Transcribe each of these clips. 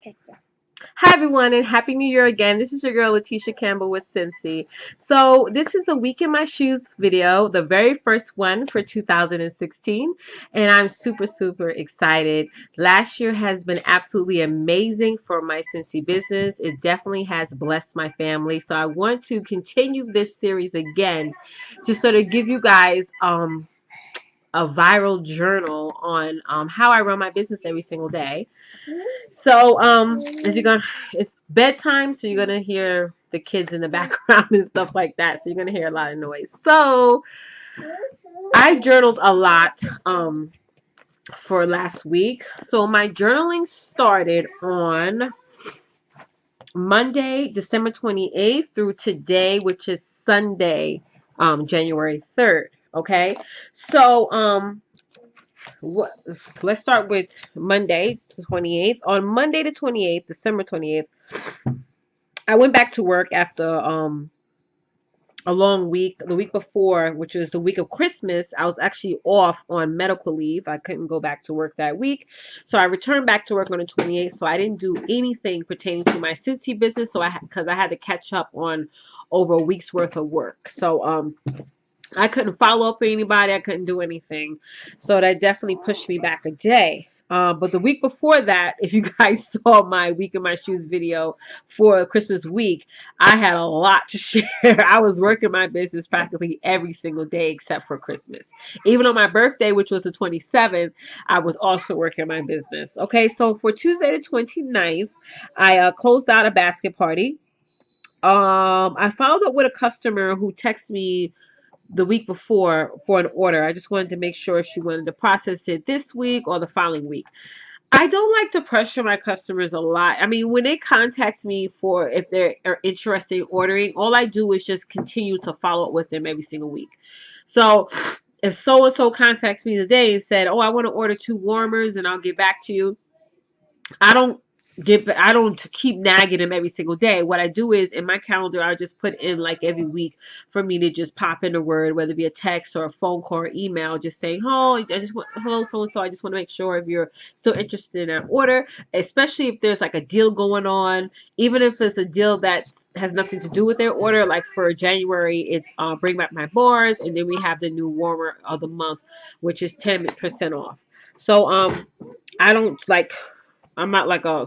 Hi everyone and happy new year again. This is your girl Letitia Campbell with Scentsy. So this is a week in my shoes video, the very first one for 2016, and I'm super excited. Last year has been absolutely amazing for my Scentsy business. It definitely has blessed my family. So I want to continue this series again to sort of give you guys a viral journal on how I run my business every single day. So, if you're gonna, it's bedtime, so you're gonna hear the kids in the background and stuff like that. So you're gonna hear a lot of noise. So I journaled a lot, for last week. So my journaling started on Monday, December 28th through today, which is Sunday, January 3rd. Okay. So, what, let's start with Monday, the 28th. On Monday, the 28th, December 28th, I went back to work after a long week. The week before, which was the week of Christmas, I was actually off on medical leave. I couldn't go back to work that week. So I returned back to work on the 28th. So I didn't do anything pertaining to my Scentsy business. So because I had to catch up on over a week's worth of work. So I couldn't follow up with anybody. I couldn't do anything. So that definitely pushed me back a day. But the week before that, if you guys saw my Week in My Shoes video for Christmas week, I had a lot to share. I was working my business practically every single day except for Christmas. Even on my birthday, which was the 27th, I was also working my business. Okay, so for Tuesday the 29th, I closed out a basket party. I followed up with a customer who texted me the week before for an order. I just wanted to make sure if she wanted to process it this week or the following week. I don't like to pressure my customers a lot. I mean, when they contact me for if they are interested in ordering, all I do is just continue to follow up with them every single week. So if so and so contacts me today and said, "Oh, I want to order 2 warmers and I'll get back to you," I don't keep nagging them every single day. What I do is in my calendar, I just put in like every week for me to just pop in a word, whether it be a text or a phone call or email, just saying, "Oh, hello, so and so. I just want to make sure if you're still interested in that order, especially if there's like a deal going on, even if it's a deal that has nothing to do with their order. Like for January, it's Bring Back My Bars, and then we have the new warmer of the month, which is 10% off. So I don't like I'm not like a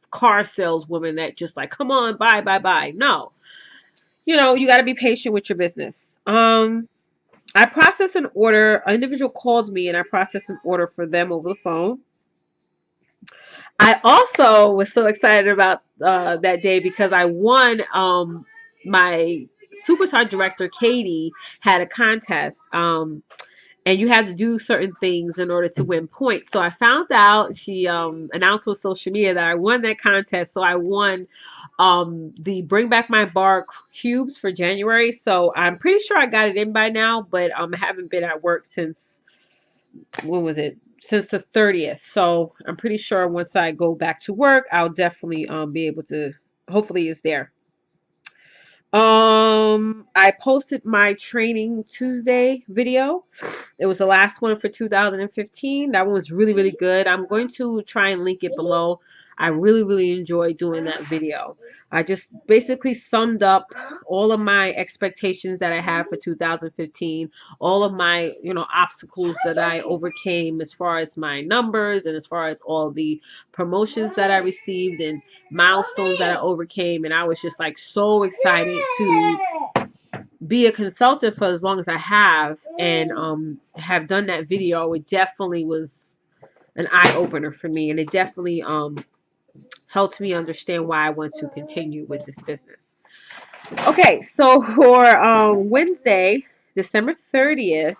car saleswoman that just like, come on, buy. No. You got to be patient with your business. I processed an order. An individual called me and I processed an order for them over the phone. I also was so excited about that day because I won my superstar director, Katie, had a contest. And you had to do certain things in order to win points. So I found out she announced on social media that I won that contest. So I won the Bring Back My Bar cubes for January. So I'm pretty sure I got it in by now, but I haven't been at work since when was it? Since the 30th. So I'm pretty sure once I go back to work, I'll definitely be able to. Hopefully, it's there. I posted my training Tuesday video. It was the last one for 2015. That one was really good. I'm going to try and link it below. I really enjoyed doing that video. I just basically summed up all of my expectations that I had for 2015, all of my, obstacles that I overcame as far as my numbers and as far as all the promotions that I received and milestones that I overcame. And I was just like so excited to be a consultant for as long as I have and have done that video. It definitely was an eye opener for me, and it definitely helped me understand why I want to continue with this business. Okay, so for Wednesday, December 30th,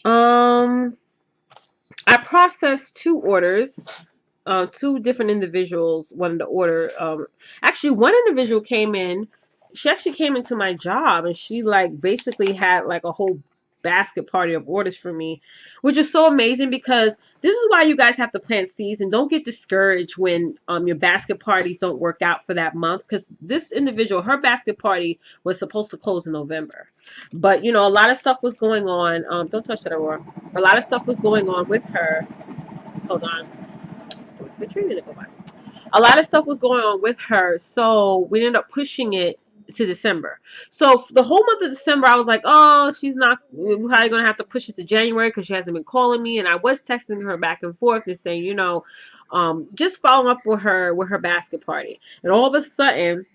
I processed 2 orders. Two different individuals wanted to order. Actually, one individual came in. She actually came into my job, and she like basically had like a whole basket party of orders for me, which is so amazing because this is why you guys have to plant seeds and don't get discouraged when your basket parties don't work out for that month. Because this individual, her basket party was supposed to close in November, but a lot of stuff was going on. Don't touch that, Aurora. A lot of stuff was going on with her. Hold on. for training to go by. A lot of stuff was going on with her, so we ended up pushing it to December. So for the whole month of December, I was like, oh, she's not, we're probably gonna have to push it to January because she hasn't been calling me. And I was texting her back and forth and saying, just following up with her basket party. And all of a sudden,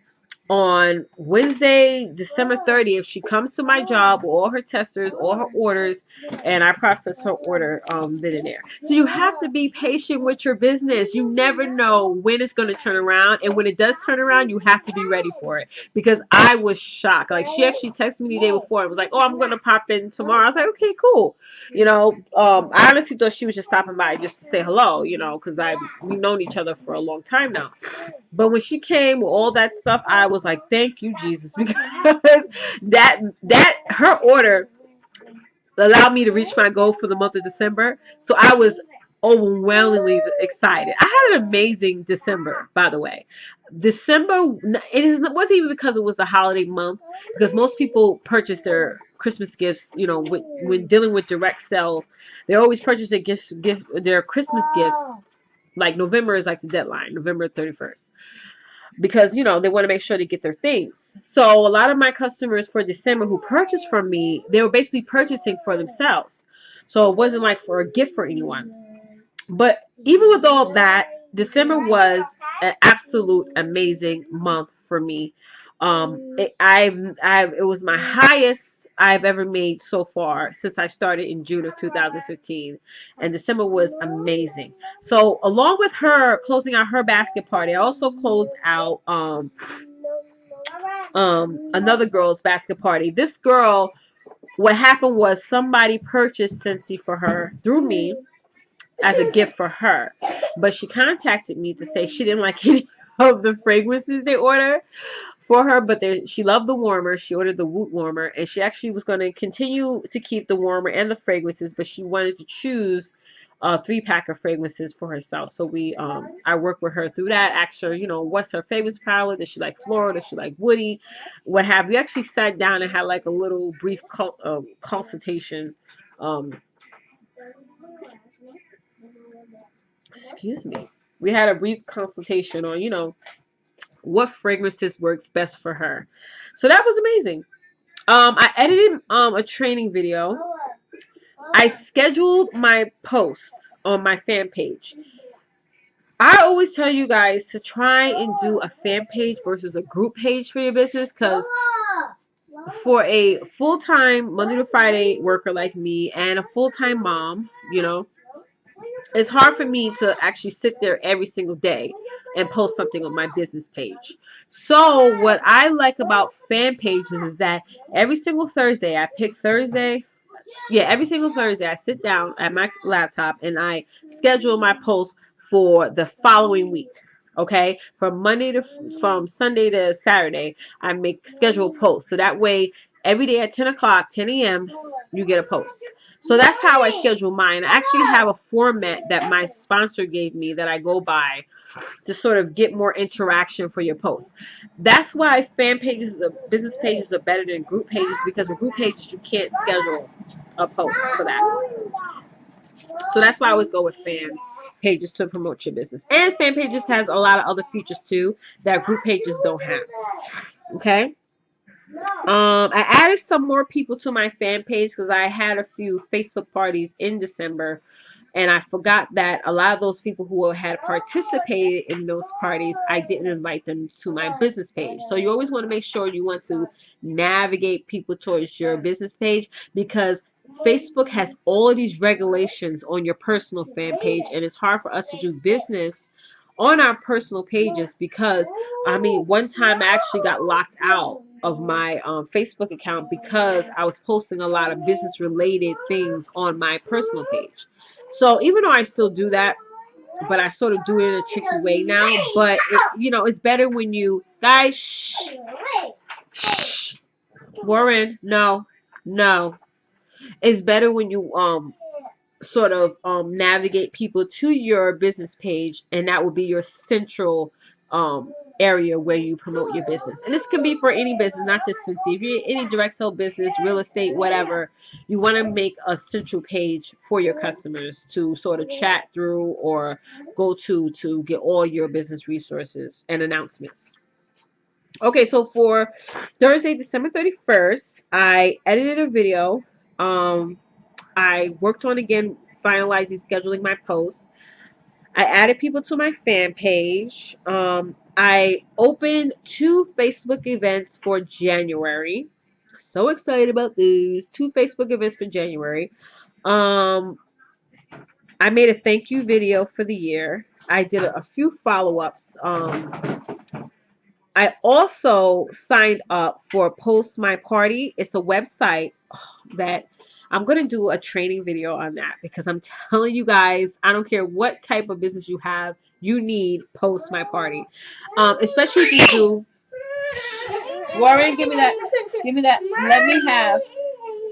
on Wednesday, December 30th, she comes to my job with all her testers, all her orders, and I process her order then and there. So you have to be patient with your business. You never know when it's going to turn around, and when it does turn around, you have to be ready for it. Because I was shocked. Like, she actually texted me the day before and was like, "Oh, I'm going to pop in tomorrow." I was like, "Okay, cool." I honestly thought she was just stopping by just to say hello, because we've known each other for a long time now. But when she came with all that stuff, I was like, "Thank you, Jesus," because that her order allowed me to reach my goal for the month of December. So I was overwhelmingly excited. I had an amazing December, by the way. December, it wasn't even because it was the holiday month, because most people purchase their Christmas gifts, when dealing with direct sales, they always purchase their Christmas gifts. Like November is like the deadline, November 31st, because they want to make sure they get their things. So a lot of my customers for December who purchased from me, they were basically purchasing for themselves. So it wasn't like for a gift for anyone. But even with all that, December was an absolute amazing month for me. It was my highest I've ever made so far since I started in June of 2015, and December was amazing. So along with her closing out her basket party, I also closed out another girl's basket party. This girl, what happened was somebody purchased Scentsy for her through me as a gift for her, but she contacted me to say she didn't like any of the fragrances they ordered for her, but she loved the warmer. She ordered the Woot warmer, and she actually was going to continue to keep the warmer and the fragrances, but she wanted to choose a 3-pack of fragrances for herself. So I worked with her through that. Asked her, what's her favorite palette? Does she like floral? Does she like woody? What have you? Actually sat down and had like a little brief consultation. Excuse me. We had a brief consultation on, what fragrances works best for her. So that was amazing. I edited a training video. I scheduled my posts on my fan page. I always tell you guys to try and do a fan page versus a group page for your business, because for a full-time Monday to Friday worker like me and a full-time mom, it's hard for me to actually sit there every single day and post something on my business page. So what I like about fan pages is that every single Thursday, every single Thursday I sit down at my laptop and I schedule my posts for the following week. Okay, from Sunday to Saturday, I make scheduled posts. So that way, every day at 10 o'clock, 10 a.m., you get a post. So that's how I schedule mine. I actually have a format that my sponsor gave me that I go by to sort of get more interaction for your posts. That's why fan pages, business pages are better than group pages, because with group pages, you can't schedule a post for that. So that's why I always go with fan pages to promote your business. And fan pages has a lot of other features too that group pages don't have. Okay. I added some more people to my fan page because I had a few Facebook parties in December, and I forgot that a lot of those people who had participated in those parties, I didn't invite them to my business page. So you always want to make sure you want to navigate people towards your business page, because Facebook has all of these regulations on your personal fan page, and it's hard for us to do business on our personal pages because, one time I actually got locked out of my Facebook account because I was posting a lot of business related things on my personal page. So even though I still do that, but I sort of do it in a tricky way now. But it's better when you guys shh, Warren, no. It's better when you sort of navigate people to your business page, and that will be your central area where you promote your business. And this can be for any business, not just Scentsy. If you're any direct sale business, real estate, whatever, you want to make a central page for your customers to sort of chat through or go to get all your business resources and announcements. Okay, so for Thursday, December 31st, I edited a video. I worked on again finalizing scheduling my posts. I added people to my fan page. I opened 2 Facebook events for January. So excited about these 2 Facebook events for January. I made a thank you video for the year. I did a few follow-ups. I also signed up for Post My Party. It's a website that I'm going to do a training video on that because I'm telling you guys, I don't care what type of business you have, you need Post My Party. Especially if you do. Warren, give me that. Give me that. Let me have.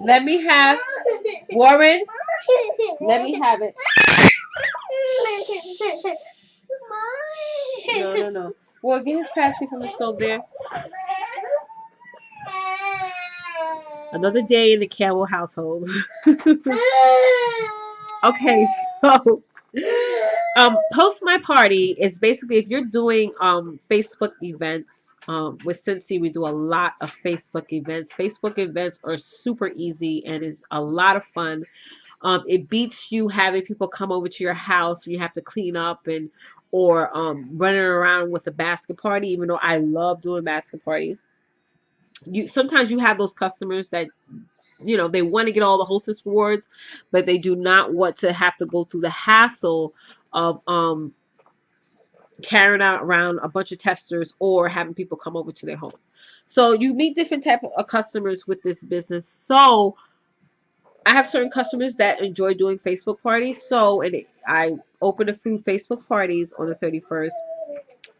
Let me have. Warren, let me have it. No. Well, get his pasty from the stove there. Another day in the Campbell household. Okay, so Post My Party is basically if you're doing Facebook events. With Scentsy, we do a lot of Facebook events. Facebook events are super easy and is a lot of fun. It beats you having people come over to your house and you have to clean up or running around with a basket party, even though I love doing basket parties. Sometimes you have those customers that they want to get all the hostess rewards, but they do not want to have to go through the hassle of carrying out around a bunch of testers or having people come over to their home. So you meet different type of customers with this business. So I have certain customers that enjoy doing Facebook parties. So I opened a few Facebook parties on the 31st,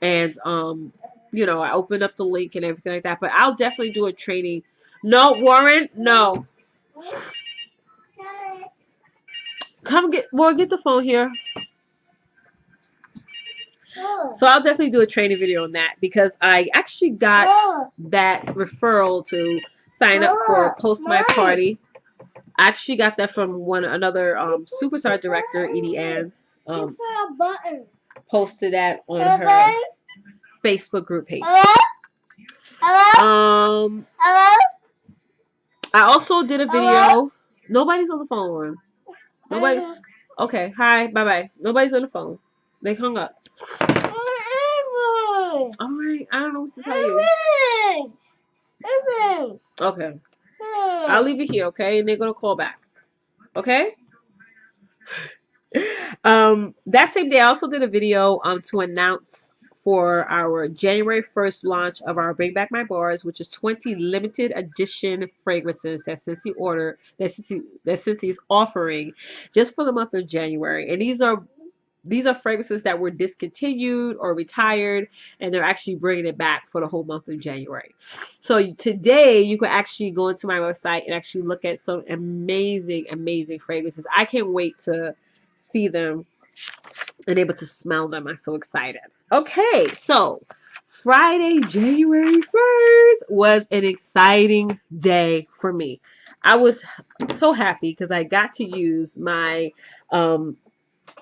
and I opened up the link and everything like that. But I'll definitely do a training. No, Warren, no. Come get the phone here. So I'll definitely do a training video on that because I actually got that referral to sign up for Post My Party. I actually got that from another superstar director, Edie Ann. Posted that on her Facebook group page. I also did a video. Nobody's on the phone. Nobody. Okay. Hi. Bye. Nobody's on the phone. They hung up. All right. I don't know what to tell you. Okay. I'll leave it here. Okay, and they're gonna call back. Okay. That same day, I also did a video to announce for our January 1st launch of our Bring Back My Bars, which is 20 limited edition fragrances that Scentsy is offering just for the month of January. And these are fragrances that were discontinued or retired, and they're actually bringing it back for the whole month of January. So today you can actually go into my website and actually look at some amazing, amazing fragrances. I can't wait to see them and able to smell them. I'm so excited. Okay, so Friday, January 1st was an exciting day for me. I was so happy because I got to use my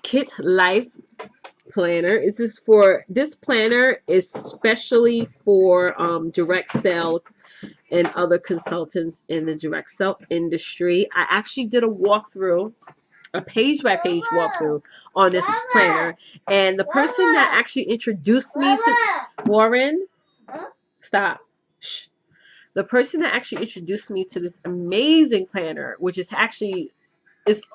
Kit Life planner. This planner is specially for direct sale and other consultants in the direct sale industry. I actually did a walkthrough, a page by page walkthrough on this planner, and the person that actually introduced me to Warren, stop. Shh. The person that actually introduced me to this amazing planner, which is actually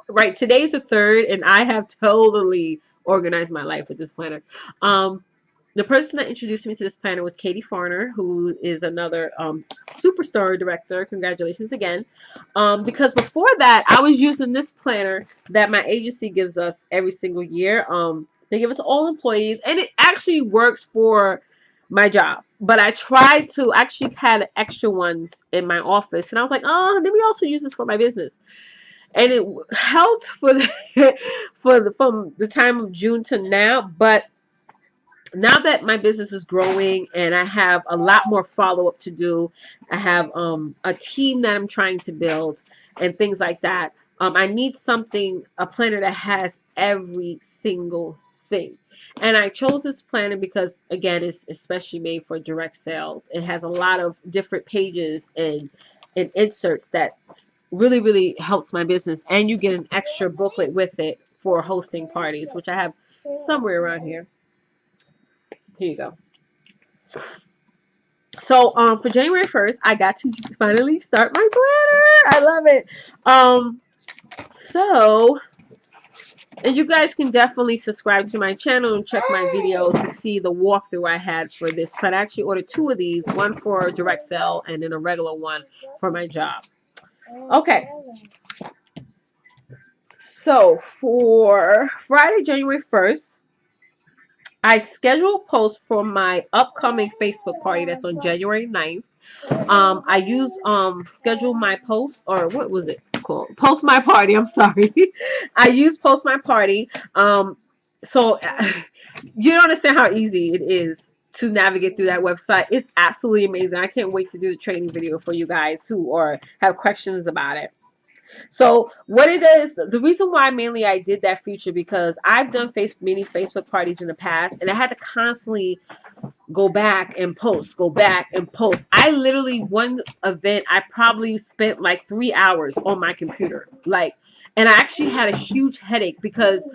right. Today's the 3rd, and I have totally organized my life with this planner. The person that introduced me to this planner was Katie Farner, who is another superstar director. Congratulations again. Because before that, I was using this planner that my agency gives us every single year. They give it to all employees, and it actually works for my job. But I tried to actually had extra ones in my office, and I was like, oh, let me also use this for my business. And it helped from the time of June to now, but now that my business is growing and I have a lot more follow-up to do, I have a team that I'm trying to build and things like that. I need a planner that has every single thing. And I chose this planner because, again, it's especially made for direct sales. It has a lot of different pages and inserts that really, really helps my business. And you get an extra booklet with it for hosting parties, which I have somewhere around here. Here you go. So for January 1st, I got to finally start my planner. I love it. So, and you guys can definitely subscribe to my channel and check my videos to see the walkthrough I had for this. But I actually ordered 2 of these, one for direct sale and then a regular one for my job. Okay. So for Friday, January 1st, I scheduled posts for my upcoming Facebook party that's on January 9th. I use schedule my post, or what was it called? Post my party. I'm sorry. I use post my party. So you don't understand how easy it is to navigate through that website. It's absolutely amazing. I can't wait to do the training video for you guys who have questions about it. So what it is, the reason why mainly I did that feature, because I've done many Facebook parties in the past, and I had to constantly go back and post, go back and post. I literally, one event, I probably spent like 3 hours on my computer. And I actually had a huge headache because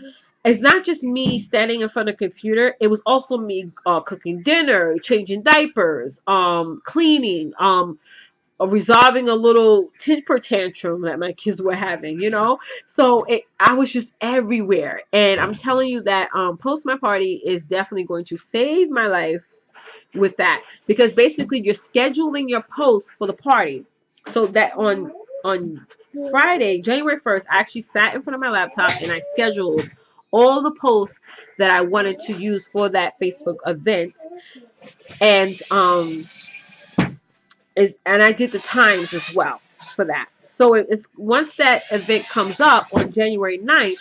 it's not just me standing in front of the computer. It was also me cooking dinner, changing diapers, cleaning, resolving a little temper tantrum that my kids were having, So I was just everywhere. And I'm telling you that Post My Party is definitely going to save my life with that. Because basically you're scheduling your posts for the party. So that on Friday, January 1st, I actually sat in front of my laptop and I scheduled all the posts that I wanted to use for that Facebook event. And and I did the times as well for that. So it's once that event comes up on January 9th,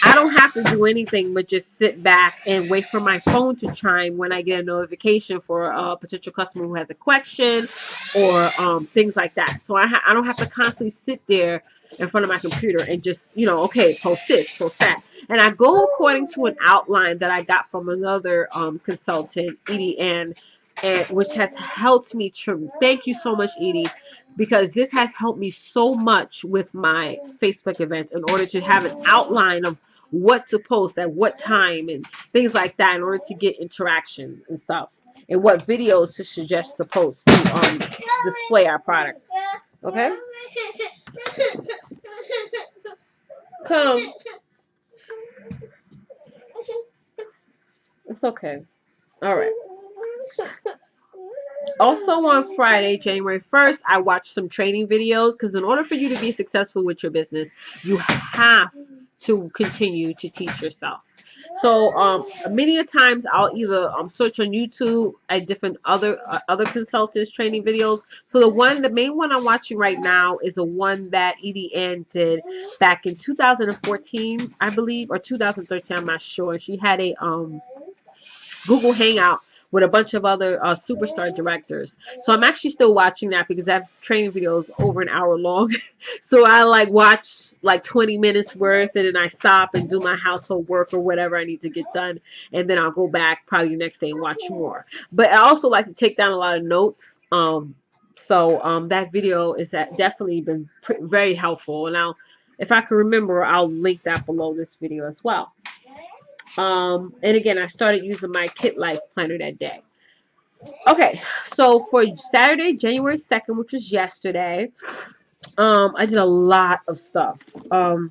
I don't have to do anything but just sit back and wait for my phone to chime when I get a notification for a potential customer who has a question or things like that. So I don't have to constantly sit there in front of my computer and just, okay, post this, post that. And I go according to an outline that I got from another consultant, Edie Ann, which has helped me. Thank you so much, Edie, because this has helped me so much with my Facebook events in order to have an outline of what to post at what time and things like that in order to get interaction and stuff, and what videos to suggest to post to display our products. Okay? Come. It's okay. All right. Also on Friday, January 1st, I watched some training videos because in order for you to be successful with your business, you have to continue to teach yourself. So many a times I'll either search on YouTube at different other consultants training videos. So the main one I'm watching right now is a one that Edie Ann did back in 2014, I believe, or 2013. I'm not sure. She had a Google Hangout with a bunch of other superstar directors. So I'm actually still watching that because that training video is over an hour long. So I watch 20 minutes worth, and then I stop and do my household work or whatever I need to get done. And then I'll go back probably the next day and watch more. But I also like to take down a lot of notes. So that video is definitely been very helpful. And if I can remember, I'll link that below this video as well. And again, I started using my Kit Life planner that day. Okay, so for Saturday, January 2nd, which was yesterday, I did a lot of stuff. One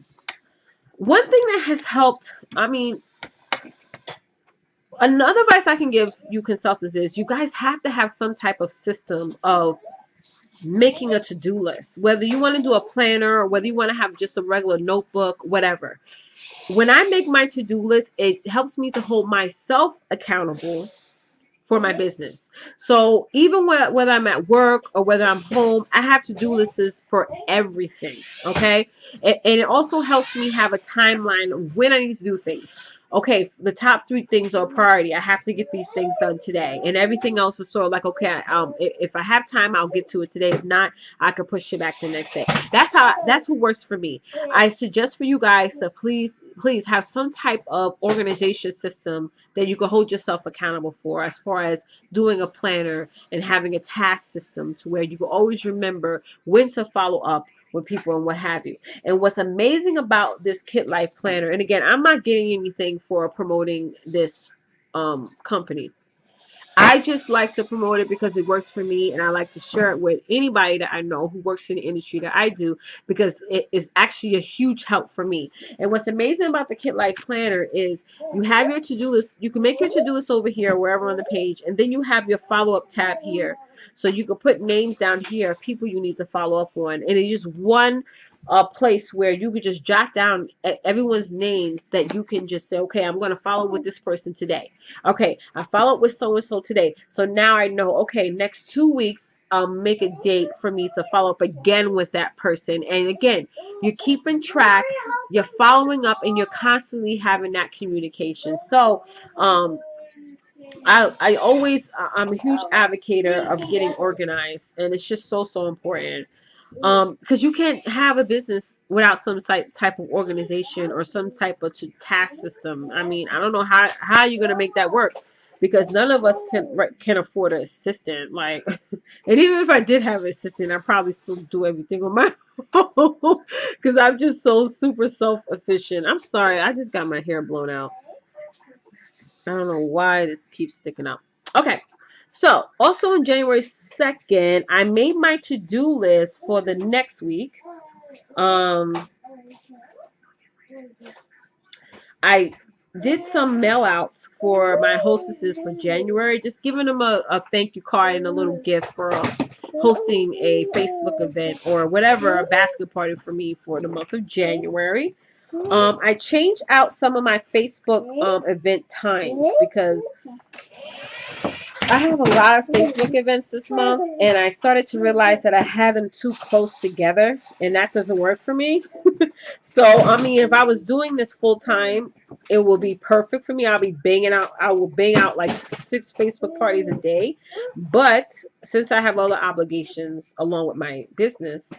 thing that has helped, another advice I can give you consultants is you guys have to have some type of system of making a to-do list, whether you want to do a planner or whether you want to have just a regular notebook, whatever. When I make my to-do list, it helps me to hold myself accountable for my business. So even whether I'm at work or whether I'm home, I have to-do lists for everything, okay? And it also helps me have a timeline of when I need to do things. okay, the top 3 things are a priority. I have to get these things done today, and everything else is sort of like, okay, if I have time, I'll get to it today. If not, I could push it back the next day. That's what works for me. I suggest for you guys to please have some type of organization system that you can hold yourself accountable for, as far as doing a planner and having a task system to where you can always remember when to follow up with people and what have you. And what's amazing about this Kit Life Planner, and again, I'm not getting anything for promoting this company. I just like to promote it because it works for me, and I like to share it with anybody that I know who works in the industry that I do, because it is actually a huge help for me. And what's amazing about the Kit Life Planner is you have your to-do list. You can make your to-do list over here, wherever on the page, and then you have your follow-up tab here. So you can put names down here of people you need to follow up on, and it's just one place where you could just jot down everyone's names that you can just say, okay, I'm going to follow with this person today. Okay, I followed with so and so today. So now I know, okay, next 2 weeks, make a date for me to follow up again with that person. And again, you're keeping track, you're following up, and you're constantly having that communication. So, I'm a huge advocate of getting organized, and it's just so important. Because you can't have a business without some type of organization or some type of task system. I mean, I don't know how you're gonna make that work, because none of us can afford an assistant. Like, and even if I did have an assistant, I probably still do everything on my own, because I'm just so super self-efficient. I'm sorry, I just got my hair blown out. I don't know why this keeps sticking out. Okay. So, also on January 2nd, I made my to-do list for the next week. Um, I did some mail outs for my hostesses for January, just giving them a thank you card and a little gift for hosting a Facebook event or whatever, a basket party for me for the month of January. I changed out some of my Facebook event times, because I have a lot of Facebook events this month, and I started to realize that I had them too close together, and that doesn't work for me. So, I mean, if I was doing this full time, it will be perfect for me. I will bang out like 6 Facebook parties a day. But since I have other obligations along with my business,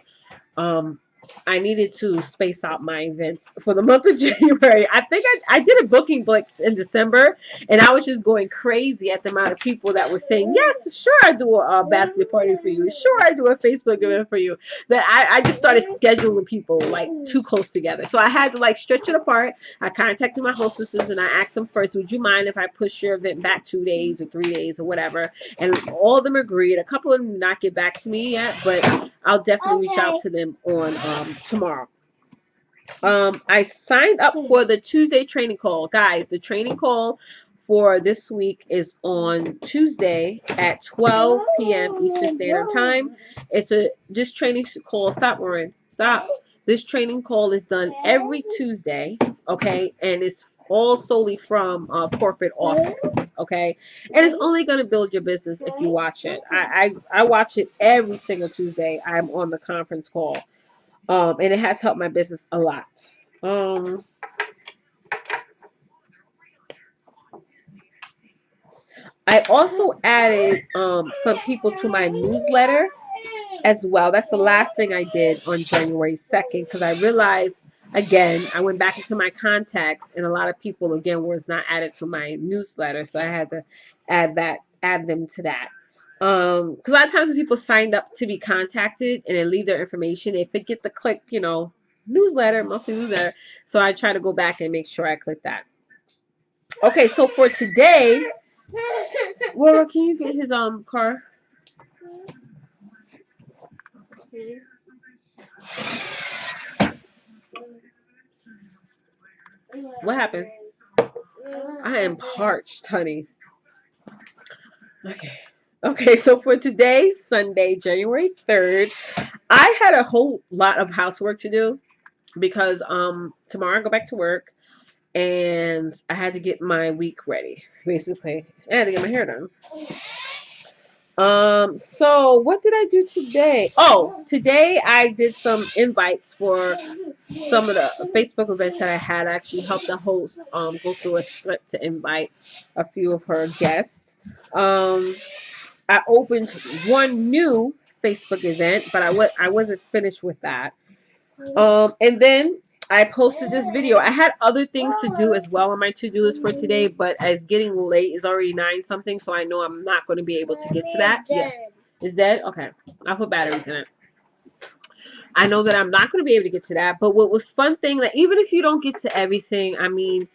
um, I needed to space out my events for the month of January. I think I did a booking blitz in December, and I was just going crazy at the amount of people that were saying, yes, sure, I do a basket party for you. Sure, I do a Facebook event for you. That I just started scheduling people like too close together. So I had to like stretch it apart. I contacted my hostesses and I asked them first, would you mind if I push your event back 2 days or 3 days or whatever? And all of them agreed. A couple of them did not get back to me yet, but I'll definitely reach out to them on tomorrow. I signed up for the Tuesday training call. Guys, the training call for this week is on Tuesday at 12 p.m. Eastern Standard Time. It's a just training call. Stop, Warren. Stop. This training call is done every Tuesday, okay? And it's all solely from corporate office, okay? And it's only going to build your business if you watch it. I watch it every single Tuesday. I'm on the conference call. And it has helped my business a lot. Um, I also added some people to my newsletter as well. That's the last thing I did on January 2nd, because I realized, again, I went back into my contacts, and a lot of people, again, was not added to my newsletter, so I had to add them to that. Because a lot of times when people signed up to be contacted and then leave their information, they forget to click, newsletter, monthly newsletter. So I try to go back and make sure I click that. Okay, so for today, well, can you get his car? What happened? I am parched, honey. Okay. Okay, so for today, Sunday, January 3rd, I had a whole lot of housework to do because tomorrow I go back to work, and I had to get my week ready. Basically, I had to get my hair done. So what did I do today? Oh, today I did some invites for some of the Facebook events that I had. I actually helped the host go through a script to invite a few of her guests. Um, I opened one new Facebook event, but I wasn't finished with that. And then I posted this video. I had other things to do as well on my to-do list for today, but as getting late, it's already 9 something, so I know I'm not going to be able to get to that. Yeah. It's dead? Okay. I'll put batteries in it. I know that I'm not going to be able to get to that, but what was fun thing, that even if you don't get to everything, I mean,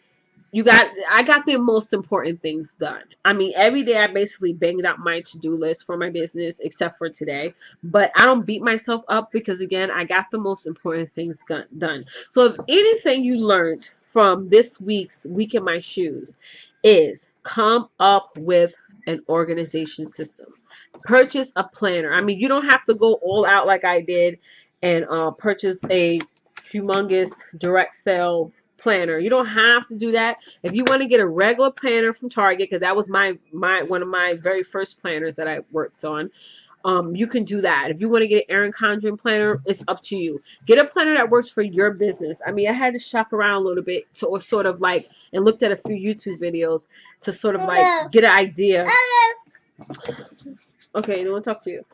I got the most important things done. I mean, every day I basically banged out my to-do list for my business except for today. But I don't beat myself up because again, I got the most important things done. So if anything you learned from this week's Week in My Shoes is come up with an organization system. Purchase a planner. I mean, you don't have to go all out like I did and purchase a humongous direct sale planner. You don't have to do that. If you want to get a regular planner from Target, because that was my one of my very first planners that I worked on, you can do that. If you want to get an Erin Condren planner, it's up to you. Get a planner that works for your business. I mean, I had to shop around a little bit to, or sort of like, and looked at a few YouTube videos to sort of like get an idea. Okay, no one talk to you.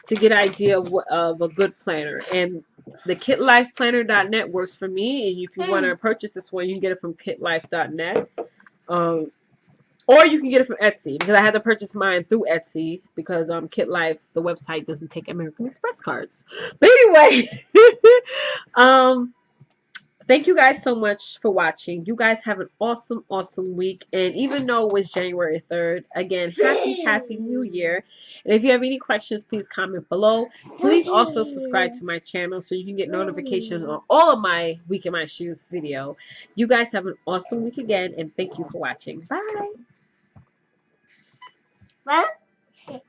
To get an idea of what of a good planner. And the kitlifeplanner.net works for me. And if you want to purchase this one, you can get it from kitlife.net. Or you can get it from Etsy, because I had to purchase mine through Etsy because Kit Life, the website, doesn't take American Express cards. But anyway, um, thank you guys so much for watching. You guys have an awesome, awesome week. And even though it was January 3rd, again, happy New Year. And if you have any questions, please comment below. Please also subscribe to my channel so you can get notifications on all of my Week in My Shoes video. You guys have an awesome week again, and thank you for watching. Bye. What?